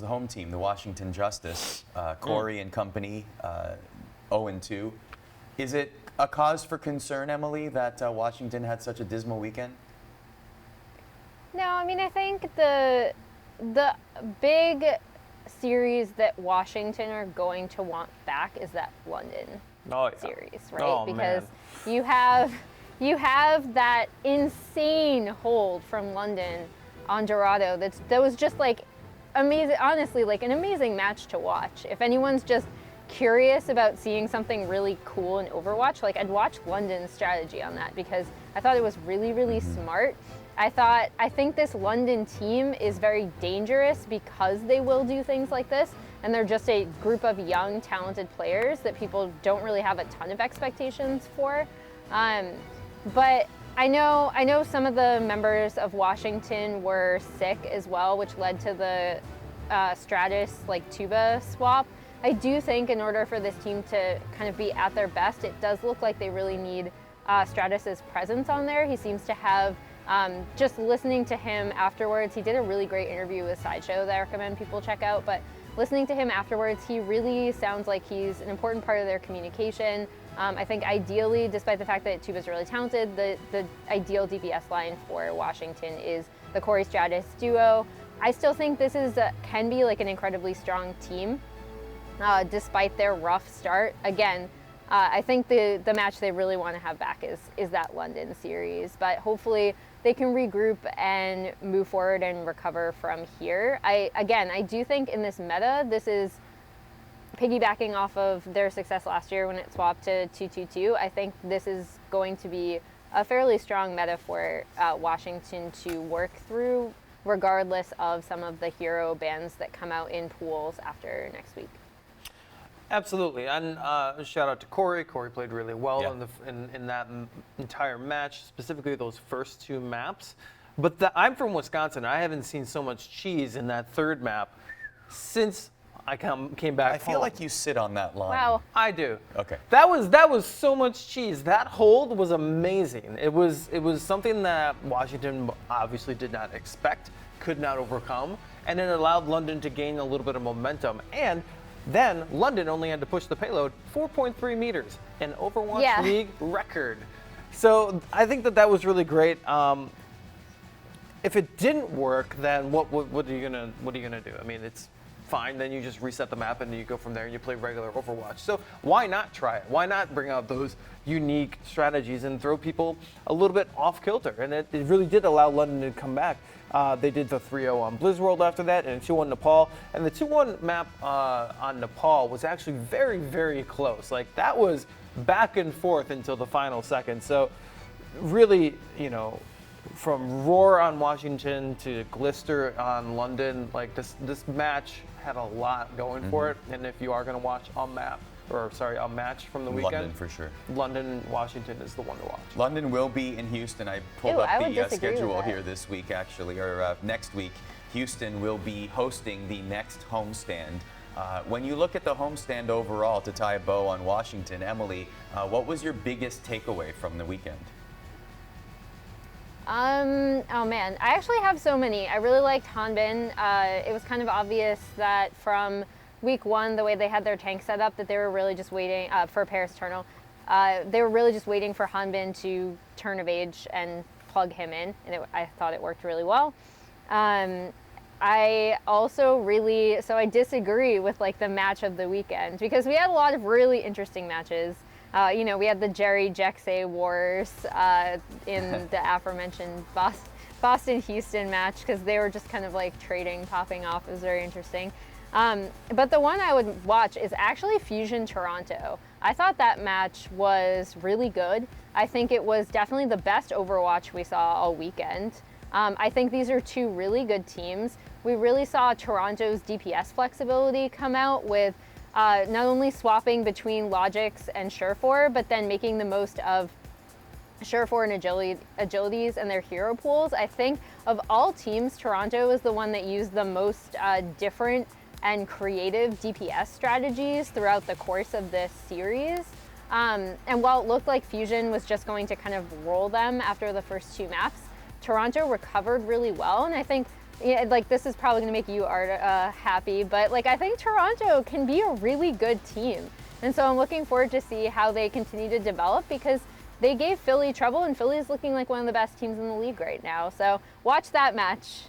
the home team, the Washington Justice, Corey and company, 0-2. Is it a cause for concern, Emily, that Washington had such a dismal weekend? No, I mean, I think the big series that Washington are going to want back is that London series, right? Oh, because man. you have that insane hold from London on Dorado. That was just like amazing, honestly, like an amazing match to watch. If anyone's just curious about seeing something really cool in Overwatch, like I'd watch London's strategy on that because I thought it was really, really smart. I think this London team is very dangerous because they will do things like this, and they're just a group of young, talented players that people don't really have a ton of expectations for. But I know some of the members of Washington were sick as well, which led to the Stratus tuba swap. I do think in order for this team to kind of be at their best, it does look like they really need Stratus's presence on there. He seems to have, just listening to him afterwards, he did a really great interview with Sideshow that I recommend people check out, but listening to him afterwards, he really sounds like he's an important part of their communication. I think ideally, despite the fact that Tuba's really talented, the ideal DPS line for Washington is the Corey Stratus duo. I still think this can be like an incredibly strong team, despite their rough start. Again, I think the match they really want to have back is that London series, but hopefully they can regroup and move forward and recover from here. I do think in this meta, this is piggybacking off of their success last year when it swapped to 2-2-2. I think this is going to be a fairly strong meta for Washington to work through, regardless of some of the hero bans that come out in pools after next week. Absolutely, and shout out to Corey. Corey played really well in that entire match, specifically those first two maps. But I'm from Wisconsin. I haven't seen so much cheese in that third map since I came back. I feel like you sit on that line. Wow. I do. Okay. That was so much cheese. That hold was amazing. It was something that Washington obviously did not expect, could not overcome, and it allowed London to gain a little bit of momentum. And then London only had to push the payload 4.3 meters, an Overwatch League record. So I think that was really great. If it didn't work, then what are you gonna do? I mean, it's fine. Then you just reset the map and you go from there and you play regular Overwatch. So why not try it? Why not bring out those unique strategies and throw people a little bit off kilter? And it really did allow London to come back. They did the 3-0 on Blizzworld after that, and 2-1 Nepal. And the 2-1 map on Nepal was actually very, very close. Like, that was back and forth until the final second. So really, from roar on Washington to glister on London, like this match had a lot going for it. And if you are going to watch a match from the weekend, London for sure. London, Washington is the one to watch. London will be in Houston. I pulled up the schedule here this week, actually, or next week. Houston will be hosting the next homestand. When you look at the homestand overall, to tie a bow on Washington, Emily, what was your biggest takeaway from the weekend? Oh man, I actually have so many. I really liked Hanbin. It was kind of obvious that from week one, the way they had their tank set up, that they were really just waiting for Paris Eternal. They were really just waiting for Hanbin to turn of age and plug him in, and I thought it worked really well. I also I disagree with the match of the weekend because we had a lot of really interesting matches. We had the Jerry Jexay wars in the aforementioned Boston-Houston match because they were just kind of trading, popping off. It was very interesting. But the one I would watch is actually Fusion Toronto. I thought that match was really good. I think it was definitely the best Overwatch we saw all weekend. I think these are two really good teams. We really saw Toronto's DPS flexibility come out with not only swapping between Logix and Surefour, but then making the most of Surefour and agilities and their hero pools. I think of all teams, Toronto is the one that used the most different and creative DPS strategies throughout the course of this series. And while it looked like Fusion was just going to kind of roll them after the first two maps, Toronto recovered really well, and I think yeah, like this is probably going to make you, Art, happy, but like I think Toronto can be a really good team. And so I'm looking forward to see how they continue to develop, because they gave Philly trouble, and Philly is looking like one of the best teams in the league right now. So watch that match.